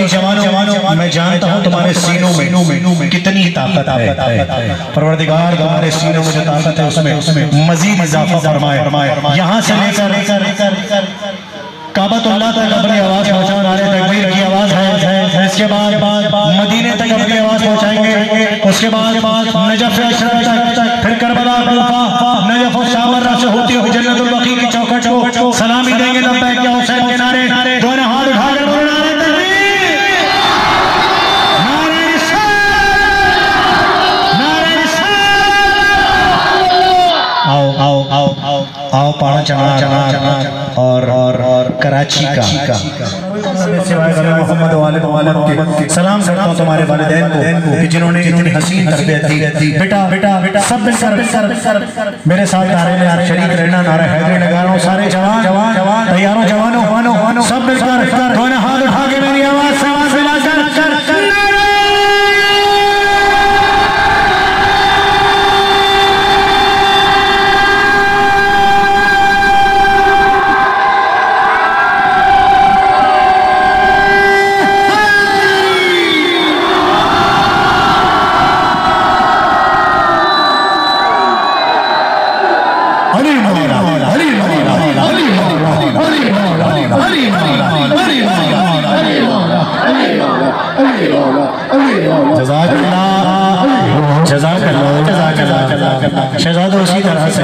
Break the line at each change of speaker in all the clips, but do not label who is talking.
जवानों मैं जानता हूँ तुम्हारे सीनों में कितनी ताकत है। परवरदिगार तुम्हारे सीनों में जो ताकत है उसमें मजीद इजाफा फरमाए। यहाँ से लेकर काबतुल्लाह तक अपनी आवाज पहुँचा, नारे तकबीर की आवाज है। इसके बाद मदीने तक अपनी आवाज पहुँचाएंगे। उसके बाद नजफ अशरफ तक, फिर करबला, नजफ और शामरा से होती हुई जन्नतुल बकी की चौखट को सलामी देंगे। लब्बैक या हुसैन के नारे, दोनों हाथ उठाकर बोलो नारे तकबीर, आओ पाड़ा चना और कराची का मोहम्मद वाले सलाम करता हूँ तुम्हारे वालिदैन को कि जिन्होंने इतनी हसीन तरबियत दी। बेटा सब मिलकर मेरे साथ नारे में शरीक रहना। नारा हैदरी लगा रहा हूँ। सारे जवान तैयारों, जवानों सब मिलकर दोनों हाथ उठा के मेरी आवाज से आवाज मिलाकर जज़ाकल्लाह शहज़ाद उसी तरह से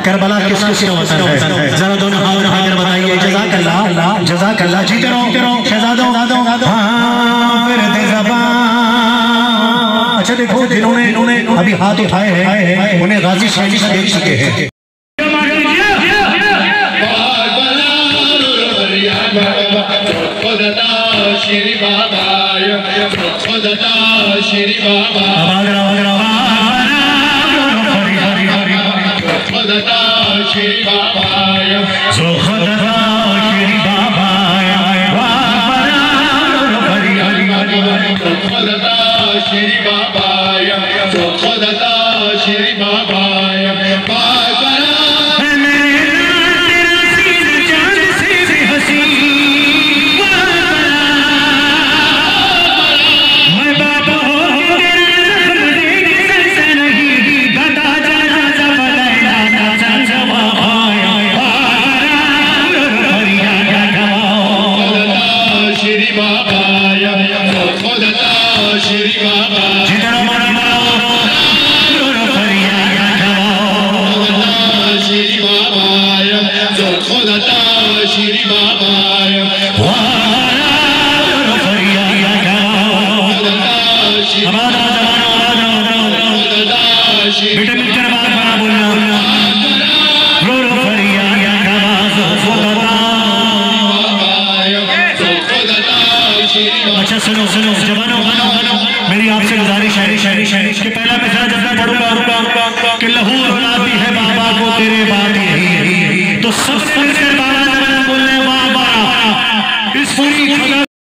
करबला किस का वतन है? जरा दोनों हाथ उठाकर बताइए। जज़ाकल्लाह जीते रहो शहज़ादों। अच्छा देखो, जिन्होंने अभी हाथ उठाए हैं उन्हें गाजी शहरी देख चुके हैं।
श्री बाबाया जो खुदा श्री बाबाया हरि हरि हरि खुदा श्री बाबाया जो खुदा श्री बाबाया अच्छा सुनो जवानों, मेरी आपसे गुजारिश है कि पहला मिसरा जब मैं पढ़ूंगा कि लहू औलाद भी है बाबा को तेरे बाप यही तो सबसे